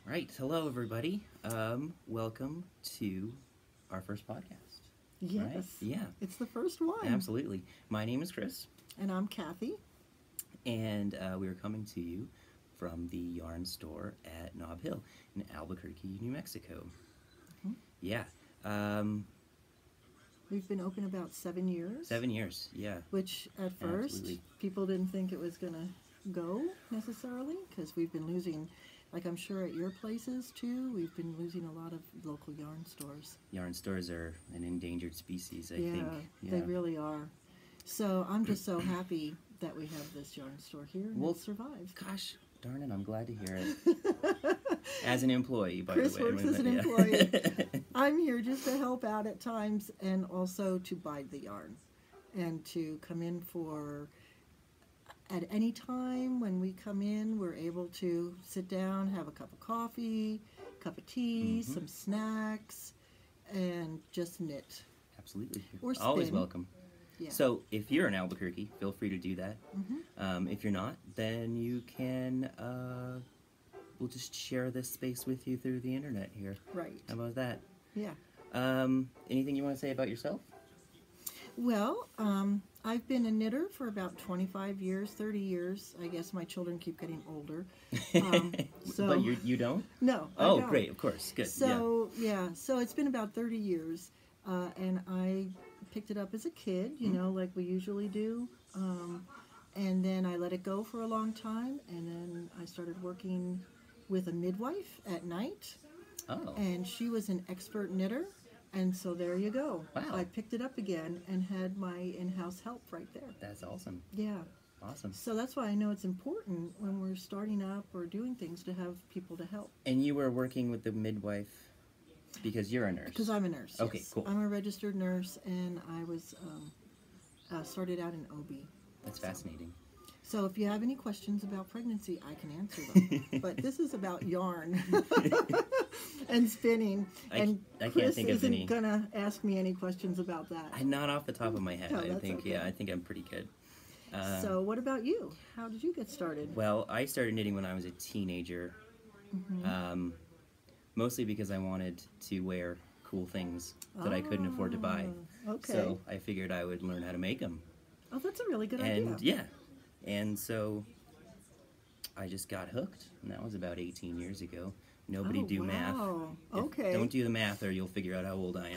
Right. Hello, everybody. Welcome to our first podcast. Yes. Right? Yeah. It's the first one. Absolutely. My name is Kris, And I'm Kathy. and we are coming to you from the yarn store at Nob Hill in Albuquerque, New Mexico. Mhm. Yeah. We've been open about 7 years. 7 years. Yeah. Which at first Absolutely. people didn't think it was going to go necessarily because we've been losing, like I'm sure at your places too, we've been losing a lot of local yarn stores. Yarn stores are an endangered species, I yeah, think. they really are. So I'm just so happy that we have this yarn store here and it survived. Gosh darn it, I'm glad to hear it. As an employee, by Kris the way. works as an employee. I'm here just to help out at times and also to buy the yarn and to come in for, at any time when we come in, we're able to sit down, have a cup of coffee, cup of tea, some snacks, and just knit. Absolutely. Or spin. Always welcome. Yeah. So if you're in Albuquerque, feel free to do that. If you're not, then you can, we'll just share this space with you through the internet here. Right. How about that? Yeah. Anything you want to say about yourself? Well, I've been a knitter for about 25 years, 30 years. I guess my children keep getting older. But you don't? No. I Oh, don't. great. Of course. Good. So, so it's been about 30 years. And I picked it up as a kid, you know, like we usually do. And then I let it go for a long time. And then I started working with a midwife at night. Oh. And she was an expert knitter. And so there you go. Wow. I picked it up again and had my in-house help right there. That's awesome. Yeah. Awesome. So that's why I know it's important when we're starting up or doing things to have people to help. And you were working with the midwife because you're a nurse? Because I'm a nurse. Okay, yes. cool. I'm a registered nurse, and I was started out in OB. That's fascinating. So if you have any questions about pregnancy, I can answer them. But this is about yarn and spinning. I Kris can't think of isn't any. gonna ask me any questions about that. Not off the top of my head. No, I that's think, okay. I think I'm pretty good. So what about you? How did you get started? Well, I started knitting when I was a teenager, mostly because I wanted to wear cool things that I couldn't afford to buy. Okay. So I figured I would learn how to make them. Oh, that's a really good And idea. and so I just got hooked, and that was about 18 years ago. Nobody do math. Wow. If- Okay. Don't do the math, or you'll figure out how old I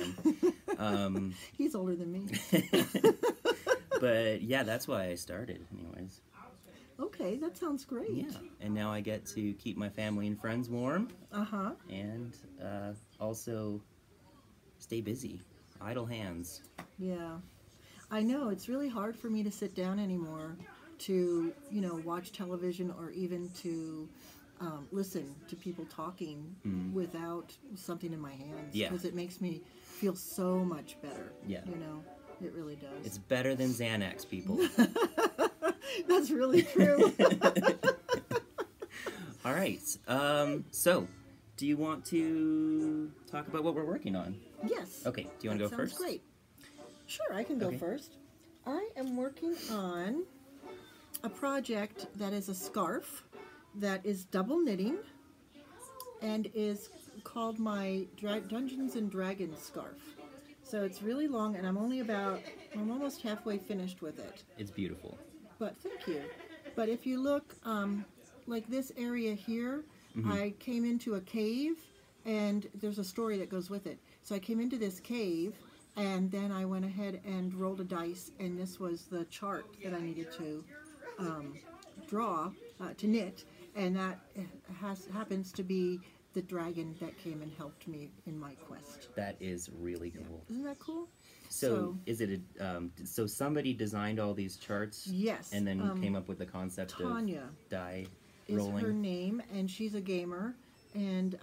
am. He's older than me. But yeah, that's why I started, anyways. Okay, that sounds great. Yeah, and now I get to keep my family and friends warm, Uh-huh. and also stay busy. Idle hands. Yeah. I know, it's really hard for me to sit down anymore to, you know, watch television or even to listen to people talking without something in my hands. Yeah. Because it makes me feel so much better. Yeah. You know, it really does. It's better than Xanax, people. That's really true. All right. So, do you want to talk about what we're working on? Yes. Okay. Do you want to go first? Sounds great. Sure, I can go Okay. first. I am working on a project that is a scarf that is double knitting and is called my Dungeons and Dragons scarf. So it's really long, and I'm almost halfway finished with it. It's beautiful. But thank you. But if you look, like this area here, I came into a cave, and there's a story that goes with it. So I came into this cave, and then I went ahead and rolled a dice, and this was the chart that I needed to draw, to knit, and that happens to be the dragon that came and helped me in my quest. That is really cool. Isn't that cool? So is it so somebody designed all these charts? Yes. And then came up with the concept Tanya of die is rolling? her name, and she's a gamer, and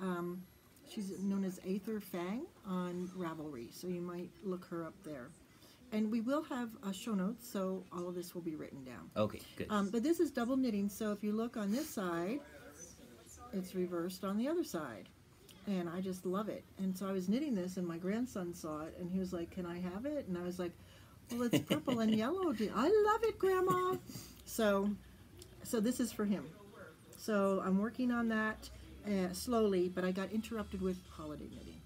she's known as Aether Fang on Ravelry, so you might look her up there. And we will have show notes, so all of this will be written down. Okay, good. But this is double knitting, so if you look on this side, it's reversed on the other side. And I just love it. And so I was knitting this, and my grandson saw it, and he was like, "Can I have it?" And I was like, "Well, it's purple and yellow. I love it, Grandma." So this is for him. So I'm working on that, slowly, but I got interrupted with holiday knitting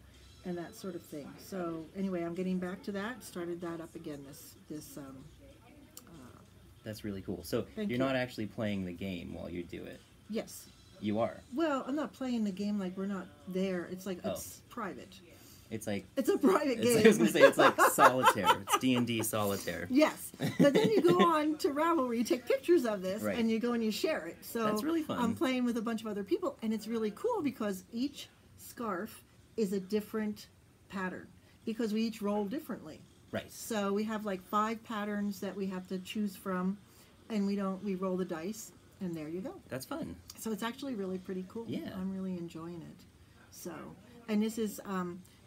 and that sort of thing. So anyway, I'm getting back to that. Started that up again this That's really cool. So Thank you're you. not actually playing the game while you do it. yes. You are. Well, I'm not playing the game like we're not there. It's like it's private. It's like It's a private game. I was gonna say it's like solitaire. It's D&D solitaire. Yes, but then you go on to Ravelry, you take pictures of this, Right. and you go and you share it. So That's really fun. I'm playing with a bunch of other people, and it's really cool because each scarf is a different pattern because we each roll differently. Right. So we have like 5 patterns that we have to choose from, and we roll the dice, and there you go. That's fun. So it's actually really pretty cool. Yeah. I'm really enjoying it. So, and this is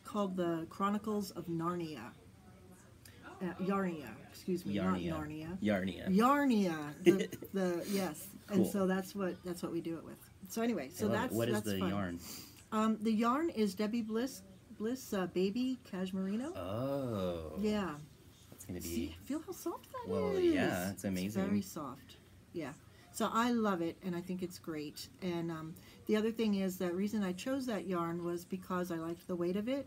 called the Chronicles of Narnia. Yarnia, excuse me, Yarnia. not Narnia. Yarnia. Yarnia. Yes, Cool. and so that's what we do it with. So anyway, so that's what is that's the fun. yarn? The yarn is Debbie Bliss Baby Cashmerino. Oh. Yeah. That's gonna See, be. feel how soft that is. Well, yeah, it's amazing. Very soft. Yeah. So I love it, and I think it's great. And the other thing is the reason I chose that yarn was because I liked the weight of it,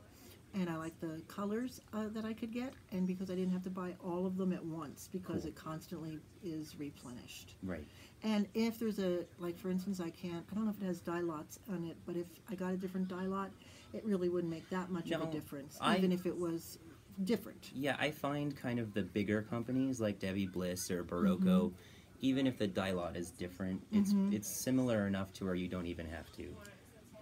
and I liked the colors that I could get, and because I didn't have to buy all of them at once because Cool. it constantly is replenished. Right. And if there's like for instance, I don't know if it has dye lots on it, but if I got a different dye lot, it really wouldn't make that much of No, a difference, I- even if it was different. Yeah, I find kind of the bigger companies like Debbie Bliss or Barocco, Mm-hmm. even if the dye lot is different, it's similar enough to where you don't even have to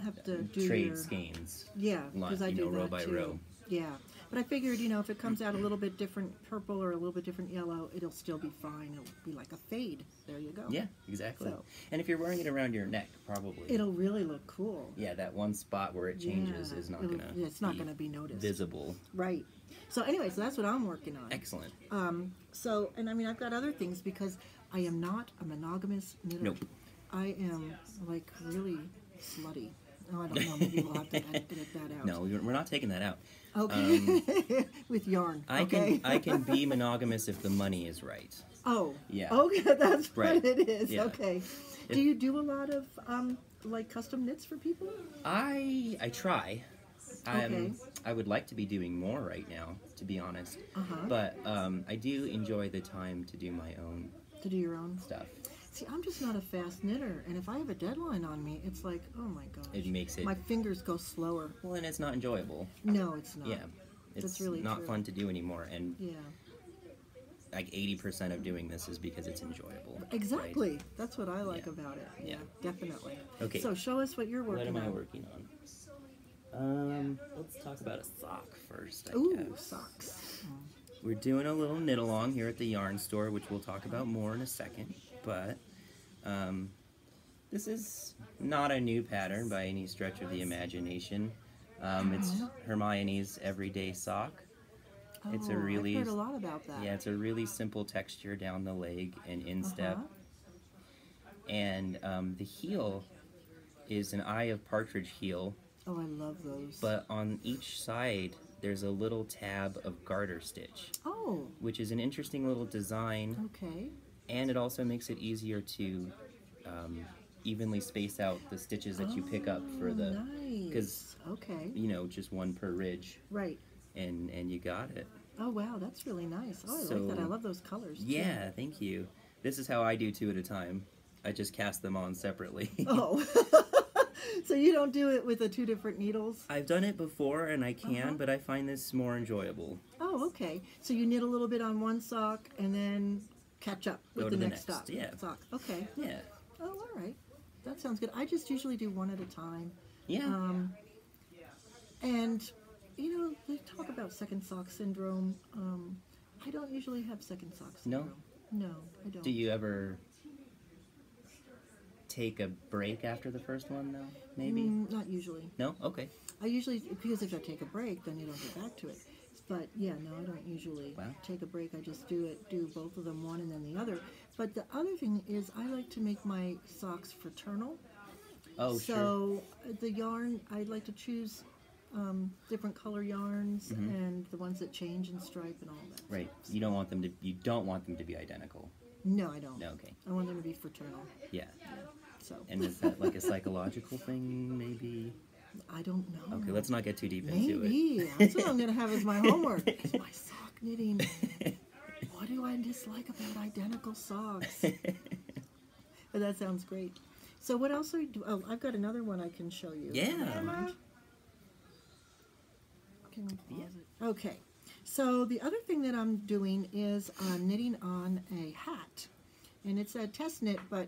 Have to do trade your, skeins. Yeah, because I do row that by too. row. Yeah, but I figured, if it comes out a little bit different purple or a little bit different yellow, it'll still be fine. It'll be like a fade. There you go. Yeah, exactly. So- And if you're wearing it around your neck, probably. It'll really look cool. Yeah, that one spot where it changes Yeah, is not it'll- gonna. it's not be gonna be noticed. visible. Right. So anyway, so that's what I'm working on. Excellent. So, and I mean, I've got other things because I am not a monogamous knitter. Nope. I am like really slutty. Oh, I don't know. Maybe we'll have to edit that out. No, we're not taking that out. Okay. With yarn. I Okay. can be monogamous if the money is right. Oh. Yeah. Okay, that's Right. what it is. Yeah. Okay. Do you do a lot of like custom knits for people? I try. Okay. I would like to be doing more right now, to be honest. Uh-huh. But I do enjoy the time to do my own To do your own? stuff. See, I'm just not a fast knitter, and if I have a deadline on me, it's like, oh my gosh. It makes it My fingers go slower. well, and it's not enjoyable. No, it's not. Yeah, it's That's really not true. fun to do anymore. And Yeah. like 80% of doing this is because it's enjoyable. right? Exactly. That's what I like Yeah. about it. Yeah. Definitely. Okay. So show us what you're What working am I on. working on? Let's talk about a sock first. I Ooh, guess. socks. We're doing a little knit along here at the yarn store, which we'll talk about more in a second. But this is not a new pattern by any stretch of the imagination. It's Hermione's everyday sock. It's a really I've heard a lot about that. yeah, it's a really simple texture down the leg and instep. And the heel is an eye of partridge heel, Oh, I love those. but on each side there's a little tab of garter stitch, Oh, which is an interesting little design, okay. and it also makes it easier to evenly space out the stitches that you pick up for the, Nice. 'cause, Okay. just one per ridge, Right. and you got it. Oh, wow, that's really nice. Oh, I So- like that. I love those colors. too. Yeah, thank you. This is how I do 2 at a time. I just cast them on separately. Oh. So you don't do it with the 2 different needles? I've done it before and I can, Uh-huh. but I find this more enjoyable. Oh, okay. So you knit a little bit on one sock and then catch up with Go the to the next next, yeah. sock. Okay. Yeah. Oh, all right. That sounds good. I just usually do one at a time. Yeah. And, they talk about second sock syndrome. I don't usually have second sock No? syndrome. No, I don't. Do you ever take a break after the first one, though? Maybe? Not usually. No? Okay. I usually, because if I take a break, then you don't get back to it. But yeah, no, I don't usually Wow. take a break. I just do both of them, one and then the other. But the other thing is I like to make my socks fraternal. Oh, sure. So the yarn, I like to choose different color yarns and the ones that change in stripe and all that. Right. You don't want them to be identical. No, I don't. No, okay. I want them to be fraternal. Yeah. So And is that like a psychological thing, maybe? I don't know. Okay, let's not get too deep into it. Maybe. That's what I'm going to have as my homework. Is my sock knitting. What do I dislike about identical socks? But that sounds great. So what else are we doing? Oh, I've got another one I can show you. Yeah. Can we pause it? Okay. So the other thing that I'm doing is knitting on a hat. And it's a test knit, but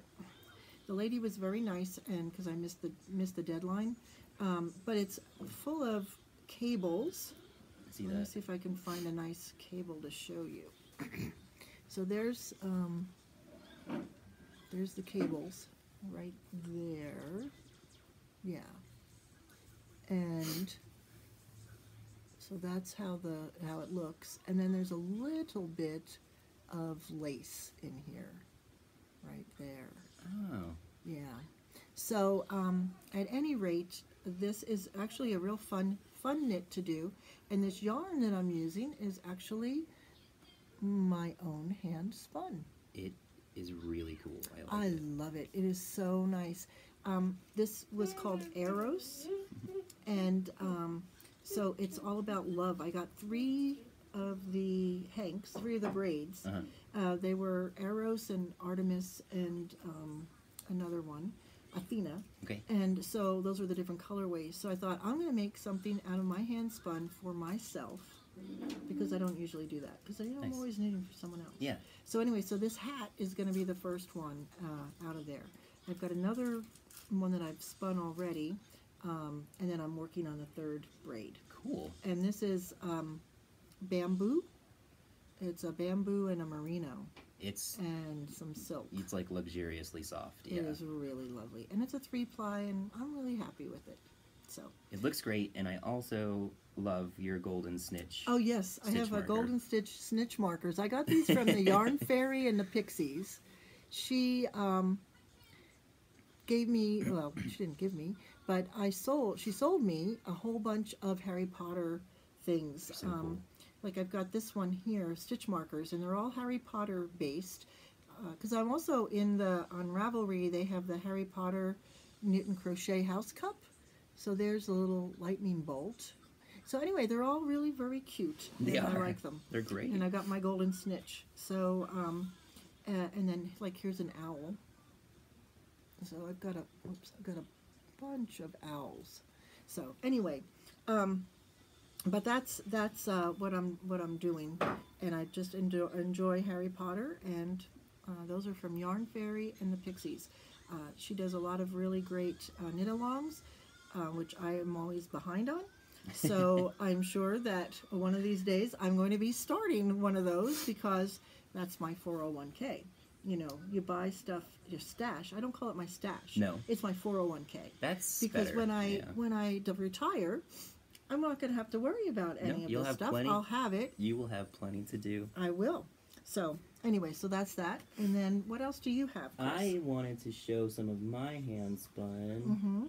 the lady was very nice, and because I missed the deadline. But it's full of cables. Let me see if I can find a nice cable to show you. So there's the cables right there. Yeah. And so that's how it looks. And then there's a little bit of lace in here, right there. Oh. Yeah. So at any rate, this is actually a real fun knit to do. And this yarn that I'm using is actually my own hand spun. It is really cool. I love it. It is so nice. This was called Eros, and so it's all about love. I got 3 of the hanks, 3 of the braids. They were Eros and Artemis and another one, Athena. Okay. And so those were the different colorways. So I thought, I'm going to make something out of my hand spun for myself, because I don't usually do that, because I'm always knitting for someone else. Yeah. So anyway, so this hat is going to be the first one out of there. I've got another one that I've spun already, and then I'm working on the 3rd braid. Cool. And this is bamboo. It's a bamboo and a merino. And some silk. It's like luxuriously soft. Yeah. It is really lovely, and it's a 3-ply, and I'm really happy with it. So it looks great, and I also love your golden snitch. Oh yes, I have a golden stitch snitch markers. I got these from the Yarn Fairy and the Pixies. She gave me, well, she didn't give me, but she sold me a whole bunch of Harry Potter things. So cool. Like I've got this one here, stitch markers, and they're all Harry Potter based. Because I'm also on Ravelry, they have the Harry Potter knit and crochet house cup. So there's a little lightning bolt. So anyway, they're all really very cute. They are. I like them. They're great. And I got my golden snitch. So, and then like here's an owl. So I've got a bunch of owls. So anyway, but that's what I'm doing, and I just enjoy Harry Potter, and those are from Yarn Fairy and the Pixies. She does a lot of really great knit-alongs, which I am always behind on. So I'm sure that one of these days I'm going to be starting one of those, because that's my 401k. You know, you buy stuff, your stash. I don't call it my stash. No. It's my 401k. That's because better. when I retire, I'm not going to have to worry about any of this stuff. Plenty. I'll have it. You will have plenty to do. I will. So anyway, so that's that. And then what else do you have, Kris? I wanted to show some of my hand spun. Mm-hmm.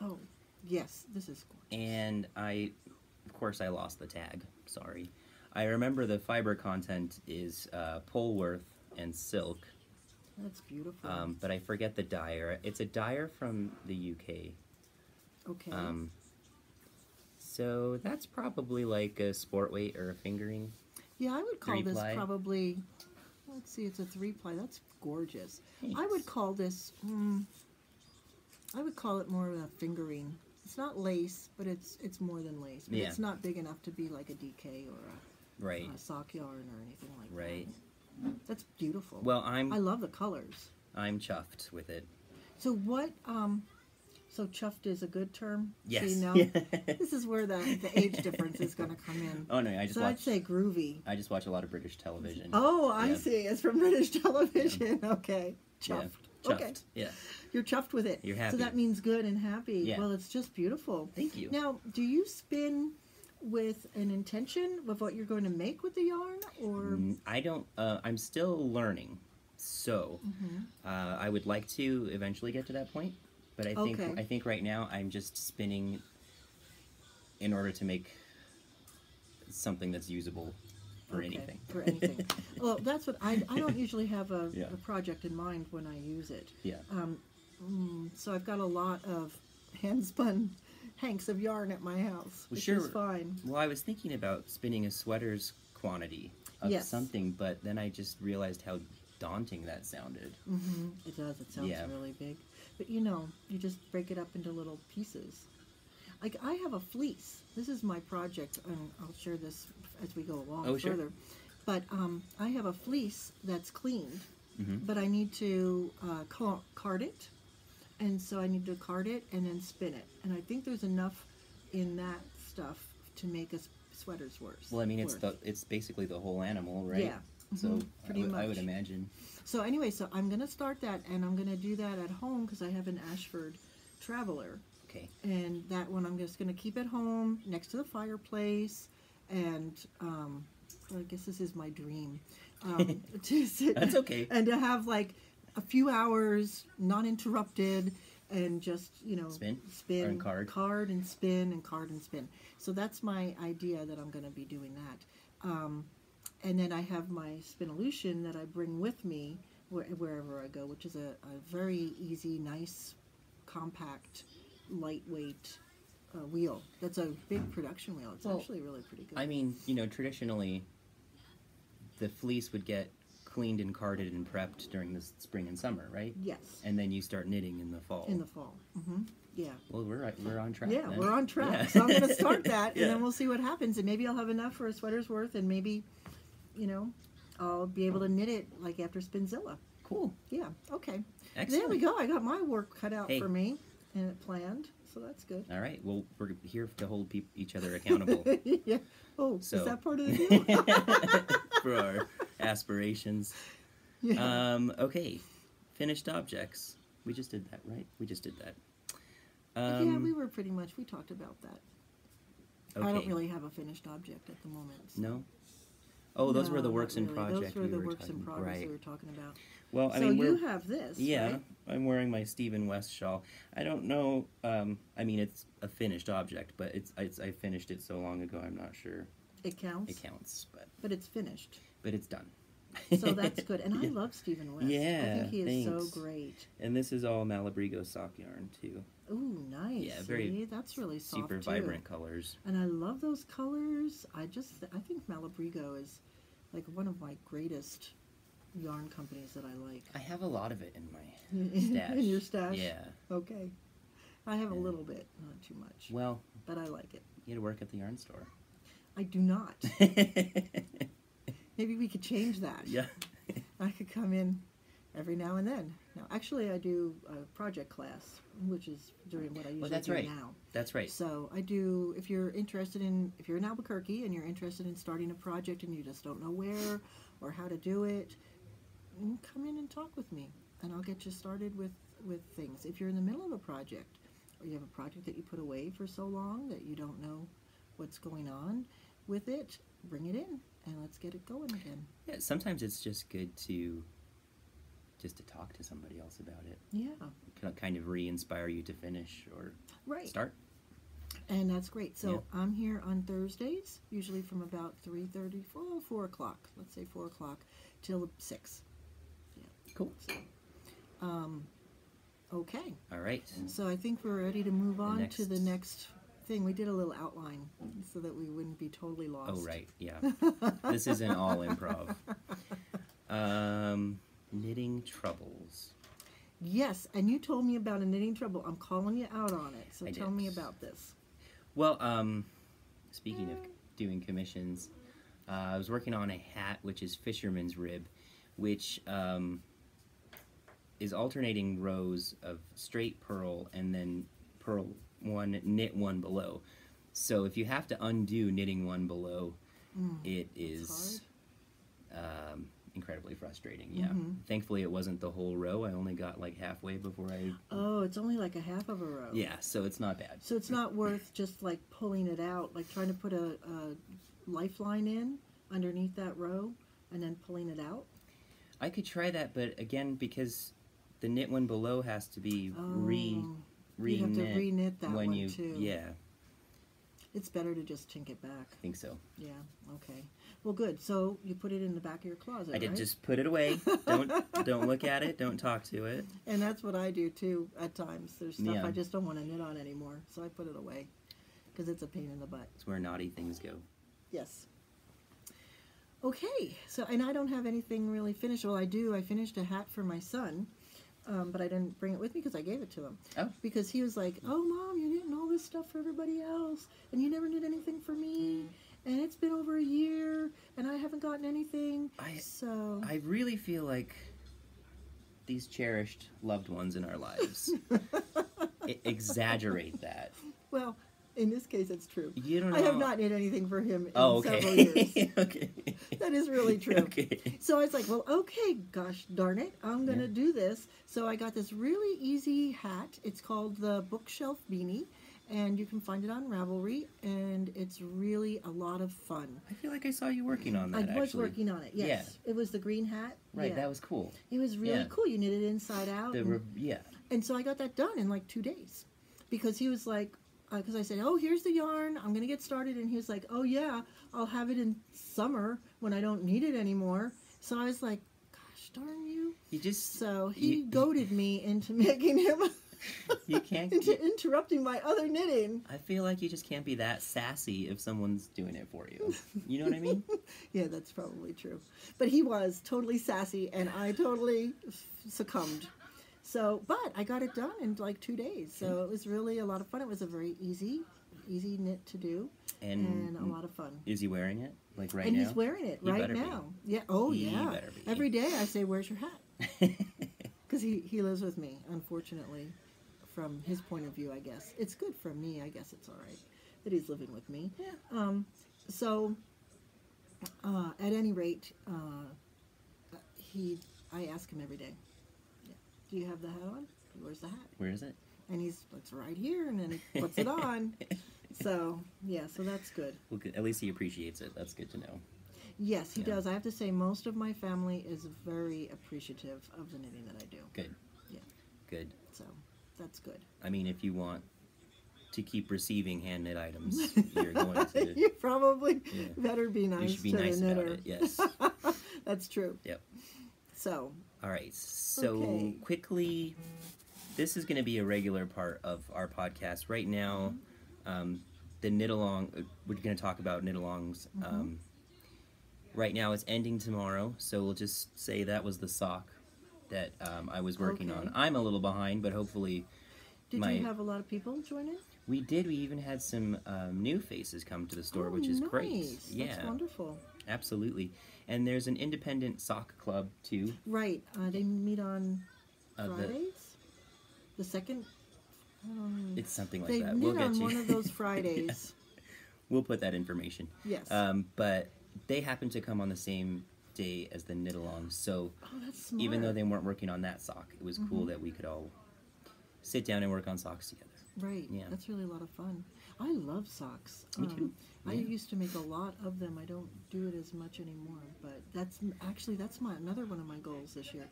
Oh, yes, this is gorgeous. And of course, I lost the tag. Sorry. I remember the fiber content is Polworth and silk. That's beautiful. But I forget the dyer. It's a dyer from the UK. Okay. So that's probably like a sport weight or a fingering. Yeah, I would call this 3-ply. probably, let's see, it's a 3-ply. That's gorgeous. Thanks. I would call this, I would call it more of a fingering. It's not lace, but it's more than lace. But it's not big enough to be like a DK or a sock yarn or anything like that. Right. That's beautiful. Well, I love the colors. I'm chuffed with it. So what, so chuffed is a good term? Yes. See, now, this is where the age difference is going to come in. Oh, no, I'd say groovy. I just watch a lot of British television. Oh, I see. It's from British television. Yeah. Okay. Chuffed. Yeah. Chuffed. Okay. Yeah. You're chuffed with it. You're happy. So that means good and happy. Yeah. Well, it's just beautiful. Thank you. Now, do you spin with an intention of what you're going to make with the yarn, or? I don't, I'm still learning. So, I would like to eventually get to that point. But I think right now I'm just spinning in order to make something that's usable for anything. For anything. Well, that's what I don't usually have a Yeah. project in mind when I use it. Yeah. So I've got a lot of hand-spun hanks of yarn at my house, which is fine. Well, I was thinking about spinning a sweater's quantity of Yes. something, but then I just realized how daunting that sounded. It does. It sounds Yeah. really big. But you know, you just break it up into little pieces. Like I have a fleece. This is my project, and I'll share this as we go along Sure. further. But I have a fleece that's cleaned, Mm-hmm. but I need to card it. And so I need to card it and then spin it. And I think there's enough in that stuff to make a sweater's worth. Well, I mean, it's basically the whole animal, right? Yeah. So Pretty I would much. imagine. So anyway, so I'm going to start that, and I'm going to do that at home because I have an Ashford Traveler. Okay. And that one I'm just going to keep at home next to the fireplace. And I guess this is my dream. To sit That's okay. And to have like a few hours not interrupted and just, you know, Spin spin, or card and spin and card and spin. So that's my idea that I'm going to be doing that. And then I have my Spinolution that I bring with me wherever I go, which is a very easy, nice, compact, lightweight wheel. That's a big production wheel. It's actually really pretty good. I mean, you know, traditionally, the fleece would get cleaned and carded and prepped during the spring and summer, right? Yes. And then you start knitting in the fall. In the fall. Yeah. Well, we're on track. Yeah, then. we're on track. Yeah. So I'm going to start that, Yeah. and then we'll see what happens. And maybe I'll have enough for a sweater's worth, and maybe, you know, I'll be able to knit it like after Spinzilla. Cool. Yeah. Okay. Excellent. There we go. I got my work cut out Hey. for me, and it planned. So that's good. All right. Well, we're here to hold each other accountable Yeah. Oh, So- is that part of the deal? for our aspirations. Yeah. Okay. Finished objects. We just did that, right? We just did that. Yeah, we were pretty much, we talked about that. Okay. I don't really have a finished object at the moment. So. No? Oh, those were No, the not works in really. project. Those were we the were works in talking- progress right. we were talking about. Well, I So mean, you have this, yeah, right? I'm wearing my Stephen West shawl. I don't know. I mean, it's a finished object, but I finished it so long ago. I'm not sure It counts. it counts, But it's finished. but it's done. So that's good. And I love Stephen West. I Yeah, think he is thanks. so great. And this is all Malabrigo sock yarn too. Ooh, nice. Yeah, very See, that's really soft Super too. vibrant colors. And I love those colors. I think Malabrigo is like one of my greatest yarn companies that I like. I have a lot of it in my stash. In your stash? Yeah. Okay. I have a Yeah. little bit, not too much. Well, But I like it. you had to work at the yarn store. I do not. Maybe we could change that. Yeah. I could come in every now and then. Now, actually, I do a project class, which is doing what I usually that's do right. now. That's right. So I do, if you're in Albuquerque and you're interested in starting a project and you just don't know where or how to do it, come in and talk with me and I'll get you started with things. If you're in the middle of a project or you have a project that you put away for so long that you don't know what's going on with it, bring it in and let's get it going again. Yeah, sometimes it's just good to talk to somebody else about it. Yeah. Kind of re-inspire you to finish or Right. start. And that's great. So Yeah. I'm here on Thursdays, usually from about 3:30, 4 o'clock. Let's say 4 o'clock till 6. Cool. Okay. All right. So I think we're ready to move on to the next- next thing. We did a little outline so that we wouldn't be totally lost. Oh, right. Yeah. This isn't all improv. Knitting troubles. Yes, and you told me about a knitting trouble. I'm calling you out on it. So I tell did. me about this. Well, speaking of doing commissions, I was working on a hat, which is fisherman's rib, which is alternating rows of straight purl and then purl one, knit one below. So if you have to undo knitting one below, it is incredibly frustrating. Yeah. Thankfully, it wasn't the whole row. I only got like halfway before I. Oh, it's only like a half of a row. Yeah, so it's not bad. So it's not worth just like pulling it out, like trying to put a lifeline in underneath that row and then pulling it out? I could try that, but again, because the knit one below has to be You have to re-knit re-knit that when one you too. yeah. It's better to just chink it back. I think so. Yeah, okay. Well, good. So you put it in the back of your closet, I did right? just put it away. Don't look at it. Don't talk to it. And that's what I do, too, at times. There's stuff Yeah. I just don't want to knit on anymore, so I put it away because it's a pain in the butt. It's where naughty things go. Yes. Okay, so, and I don't have anything really finished. Well, I do. I finished a hat for my son, but I didn't bring it with me because I gave it to him. Oh. Because he was like, oh, Mom, you're knitting all this stuff for everybody else, and you never knit anything for me, and it's been over a year, and I haven't gotten anything, so... I really feel like these cherished loved ones in our lives exaggerate that. Well, in this case, it's true. You don't know. I have not knit anything for him in okay. several years. Okay. That is really true. Okay. So I was like, well, okay, gosh darn it, I'm going to do this. So I got this really easy hat. It's called the Bookshelf Beanie, and you can find it on Ravelry, and it's really a lot of fun. I feel like I saw you working on that, I was working on it, yes. Yeah. It was the green hat. Right, yeah. that was cool. It was really cool. You knit it inside out. And so I got that done in like 2 days. Because he was like, because I said, oh, here's the yarn, I'm going to get started. And he was like, oh, yeah, I'll have it in summer when I don't need it anymore. So I was like, gosh darn you. So he goaded me into making him, you can't, into interrupting my other knitting. I feel like you just can't be that sassy if someone's doing it for you. You know what I mean? Yeah, that's probably true. But he was totally sassy, and I totally succumbed. So, but I got it done in like 2 days. So it was really a lot of fun. It was a very easy knit to do, and a lot of fun. Is he wearing it like right now? And now? he's wearing it right now. Yeah. Oh, yeah. Every day I say, "Where's your hat?" Because he lives with me. Unfortunately, from his point of view, I guess it's good for me. I guess it's all right that he's living with me. Yeah. So, at any rate, I ask him every day, do you have the hat on? Where's the hat? Where is it? And it's right here, and then he puts it on. So, yeah, so that's good. Well, at least he appreciates it. That's good to know. Yes, he does. I have to say, most of my family is very appreciative of the knitting that I do. Good. Yeah. Good. So, that's good. I mean, if you want to keep receiving hand knit items, you're going to... You probably better be nice to the knitter. You should be nice about it, yes. That's true. Yep. So... All right, so quickly, this is going to be a regular part of our podcast. Right now, the knit-along, we're going to talk about knit-alongs. Right now, it's ending tomorrow, so we'll just say that was the sock that I was working on. I'm a little behind, but hopefully... Did you have a lot of people join in? We did. We even had some new faces come to the store, which is great. Yeah. That's wonderful. Absolutely. And there's an independent sock club, too. Right. They meet on Fridays? The second? It's something like that. We'll get on one of those Fridays. We'll put that information. Yes. But they happen to come on the same day as the knit-along. So that's smart. Even though they weren't working on that sock, it was cool that we could all sit down and work on socks together. Right. Yeah. That's really a lot of fun. I love socks. Me too. I used to make a lot of them. I don't do it as much anymore, but that's another one of my goals this year.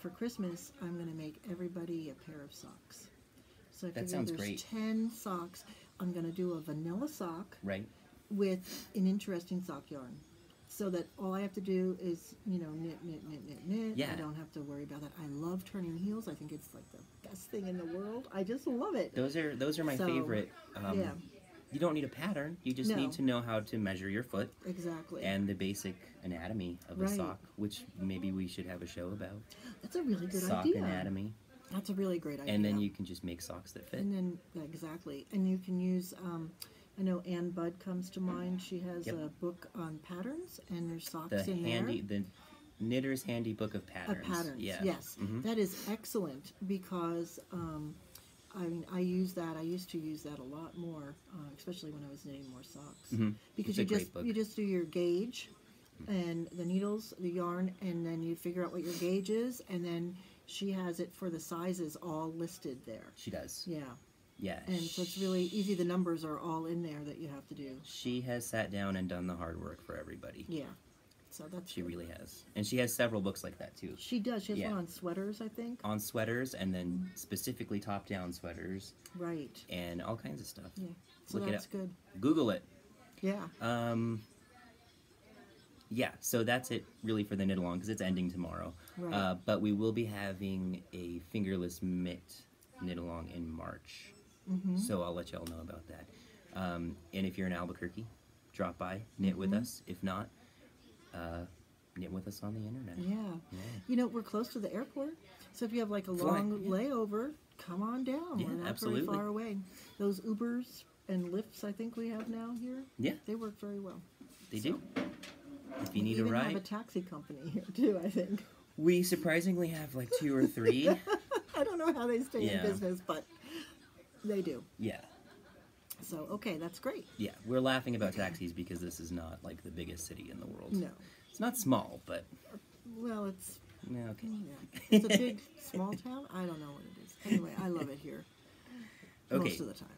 For Christmas, I'm going to make everybody a pair of socks. So I figure there's 10 socks. I'm going to do a vanilla sock with an interesting sock yarn. So that all I have to do is, knit. Yeah. I don't have to worry about that. I love turning heels. I think it's like the best thing in the world. I just love it. Those are my favorite. You don't need a pattern. You just need to know how to measure your foot. Exactly. And the basic anatomy of a sock, which maybe we should have a show about. That's a really good idea. Sock anatomy. That's a really great idea. And then you can just make socks that fit. And then, exactly. And you can use... I know Ann Budd comes to mind. She has a book on patterns, and there's socks in there. The Knitter's Handy Book of Patterns. Yes. That is excellent because, I use that. I used to use that a lot more, especially when I was knitting more socks. Because you just do your gauge and the needles, the yarn, and then you figure out what your gauge is, and then she has it for the sizes all listed there. She does. Yeah. Yeah. And so it's really easy. The numbers are all in there that you have to do. She has sat down and done the hard work for everybody. Yeah. So that's She good. really has. And she has several books like that, too. She does. She has Yeah. one on sweaters, I think. On sweaters, and then specifically top-down sweaters. Right. And all kinds of stuff. Yeah. So Look it that's up. good. Google it. Yeah. Yeah, so that's it really for the knit along because it's ending tomorrow. Right. But we will be having a fingerless mitt knit along in March. Mm-hmm. So I'll let y'all know about that. And if you're in Albuquerque, drop by, knit with us. If not, knit with us on the internet. Yeah. Yeah. You know, we're close to the airport. So if you have like a Fly, long yeah. layover, come on down. Yeah, We're not absolutely. very far away. Those Ubers and Lyfts I think we have now here, Yeah, they work very well. they do. If you We need a even have ride, a taxi company here too, I think. we surprisingly have like 2 or 3. I don't know how they stay Yeah. in business, but they do. Yeah. So, okay, that's great. Yeah, we're laughing about taxis because this is not like the biggest city in the world. No. It's not small, but Well, it's yeah, okay. yeah. It's a big, small town. I don't know what it is. Anyway, I love it here. Okay. Most of the time.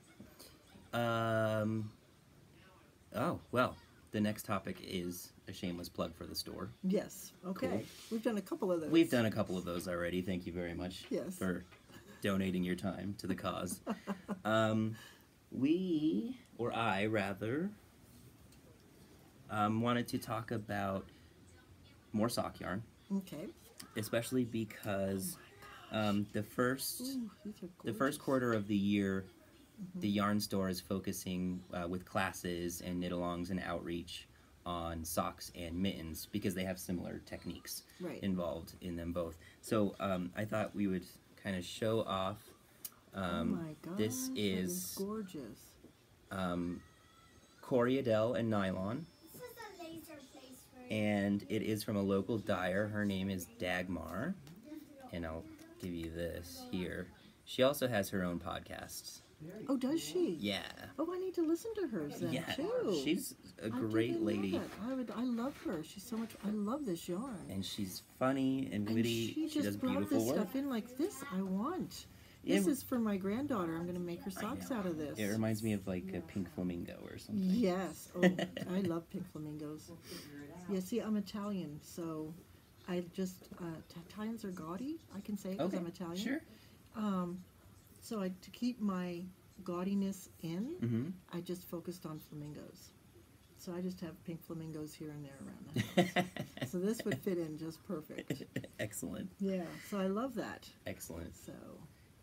Oh, well, the next topic is a shameless plug for the store. Yes. Okay. Cool. We've done a couple of those. We've done a couple of those already. Thank you very much Yes. for donating your time to the cause. I rather, wanted to talk about more sock yarn, Okay. especially because the first Ooh, these are the first gorgeous. quarter of the year, the yarn store is focusing with classes and knit-alongs and outreach on socks and mittens because they have similar techniques Right. involved in them both. So I thought we would kind of show off. Oh my gosh, This that is gorgeous. Coriadel and nylon, This is a laser place for and it is from a local dyer. Her name is Dagmar, and I'll give you this here. She also has her own podcasts. Oh, does she? Yeah. Oh, I need to listen to hers then Yeah, too. she's a I great didn't know lady, that. I love her. She's so much. I love this yarn. and she's funny and And witty. she She does just brought beautiful this work. stuff in like this. I want. Yeah, This is for my granddaughter. I'm going to make her I socks know. out of this. It reminds me of like a pink flamingo or something. Yes. Oh, I love pink flamingos. Yeah, see, I'm Italian, so I just, Italians are gaudy, I can say, because Okay, I'm Italian. sure. So to keep my gaudiness in, Mm-hmm. I just focused on flamingos. So I just have pink flamingos here and there around the house. So this would fit in just perfect. Excellent. Yeah, so I love that. Excellent. So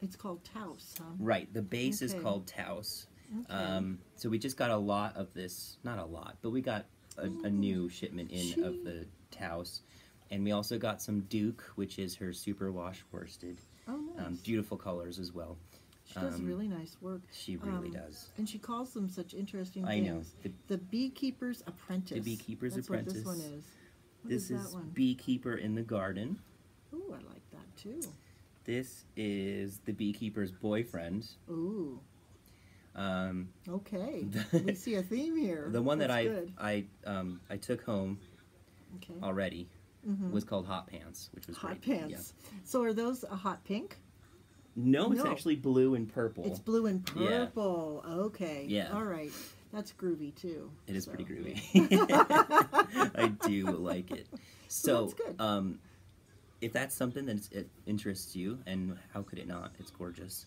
it's called Taos, huh? Right. The base is Okay. called Taos. Okay. So we just got a lot of this. Not a lot, but we got a new shipment in of the Taos. And we also got some Duke, which is her superwash worsted. Oh, nice. Beautiful colors as well. She does really nice work. She really does. And she calls them such interesting I know. things. The Beekeeper's Apprentice. The Beekeeper's That's Apprentice. what this one is. What This is is that one? Beekeeper in the Garden. Ooh, I like that too. This is the Beekeeper's Boyfriend. Ooh, Um, okay. We see a theme here. the one that That's good. I took home Okay. already was called Hot Pants, which was Hot great. pants. So are those a hot pink? No, it's No. actually blue and purple. It's blue and Yeah. purple. Okay. Yeah. All right. That's groovy too. It is So, pretty groovy. yeah. I do like it. So, that's good. if that's something that it interests you, and how could it not? It's gorgeous.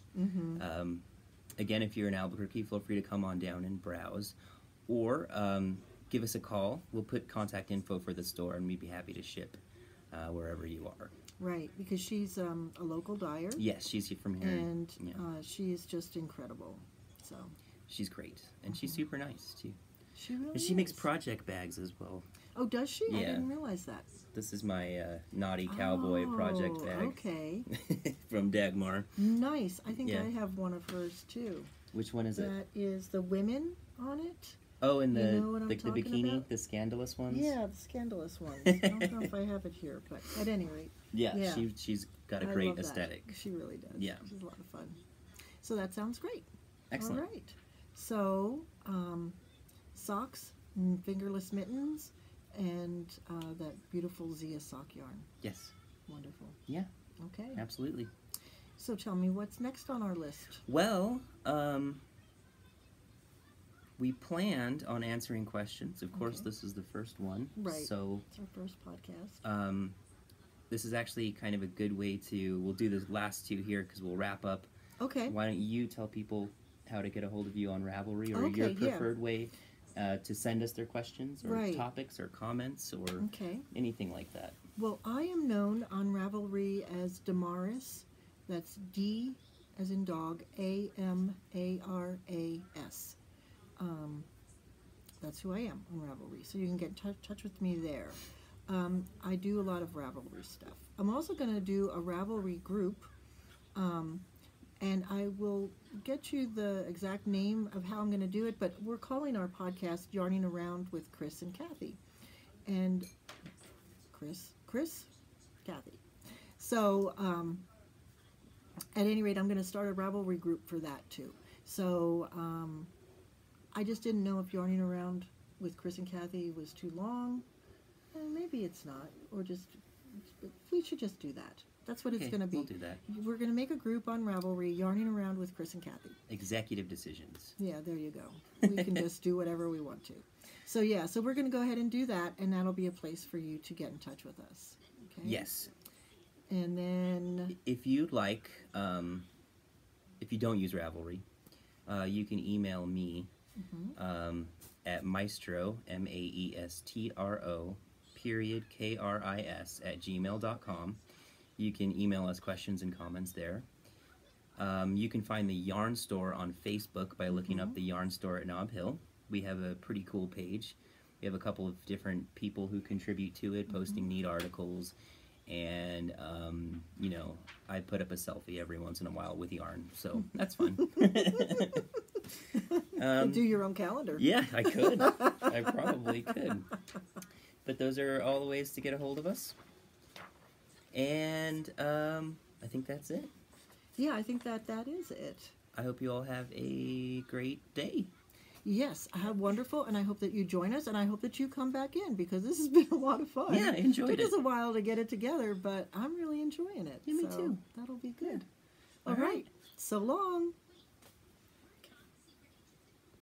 Again, if you're in Albuquerque, feel free to come on down and browse, or give us a call. We'll put contact info for the store, and we'd be happy to ship wherever you are. Right, because she's a local dyer. Yes, she's from here, And yeah. she is just incredible. So She's great, and she's super nice too. she really And she makes is. project bags as well. Oh, does she? I Yeah. didn't realize that. This is my naughty cowboy project Oh, bag Okay. from Dagmar. Nice. I think Yeah. I have one of hers too. Which one is it? That is the women on it. Oh, and You the know what I'm the talking bikini, about? the scandalous ones. Yeah, the scandalous ones. I don't know if I have it here, but at any rate, Yeah, Yeah. she's got a I great love that. aesthetic. She really does. Yeah. She's a lot of fun. So that sounds great. Excellent. All right. So, socks, fingerless mittens, and that beautiful Zia sock yarn. Yes. Wonderful. Yeah, Okay. absolutely. So tell me what's next on our list. Well, we planned on answering questions. Of course, this is the first one. Right. So it's our first podcast. this is actually kind of a good way to, we'll do the last two here because we'll wrap up. Okay. Why don't you tell people how to get a hold of you on Ravelry, or your preferred way to send us their questions or topics or comments or anything like that? Well, I am known on Ravelry as Damaris. That's D as in dog, A-M-A-R-A-S. That's who I am on Ravelry. So you can get in touch with me there. I do a lot of Ravelry stuff. I'm also going to do a Ravelry group, and I will get you the exact name of how I'm going to do it, but we're calling our podcast Yarning Around with Kris and Kathy. And Kris, Kathy. So, at any rate, I'm going to start a Ravelry group for that too. So, I just didn't know if Yarning Around with Kris and Kathy was too long. Maybe it's not, or we should just do that. That's what it's going to be. We'll do that. We're going to make a group on Ravelry, Yarning Around with Kris and Kathy. Executive decisions. Yeah, there you go. We can just do whatever we want to. So yeah, so we're going to go ahead and do that, and that'll be a place for you to get in touch with us. Okay? Yes. And then, if you'd like, if you don't use Ravelry, you can email me at maestro, maestro, Kris @gmail.com. You can email us questions and comments there. You can find the Yarn Store on Facebook by looking up the Yarn Store at Nob Hill. We have a pretty cool page. We have a couple of different people who contribute to it, posting neat articles. And, you know, I put up a selfie every once in a while with yarn, so that's fun. do your own calendar. Yeah, I could. I probably could. But those are all the ways to get a hold of us. And I think that's it. Yeah, I think that is it. I hope you all have a great day. Yes, wonderful, and I hope that you join us, and I hope that you come back in, because this has been a lot of fun. Yeah, enjoyed it. Took us a while to get it together, but I'm really enjoying it. Yeah, me too. That'll be good. Yeah. All right. So long.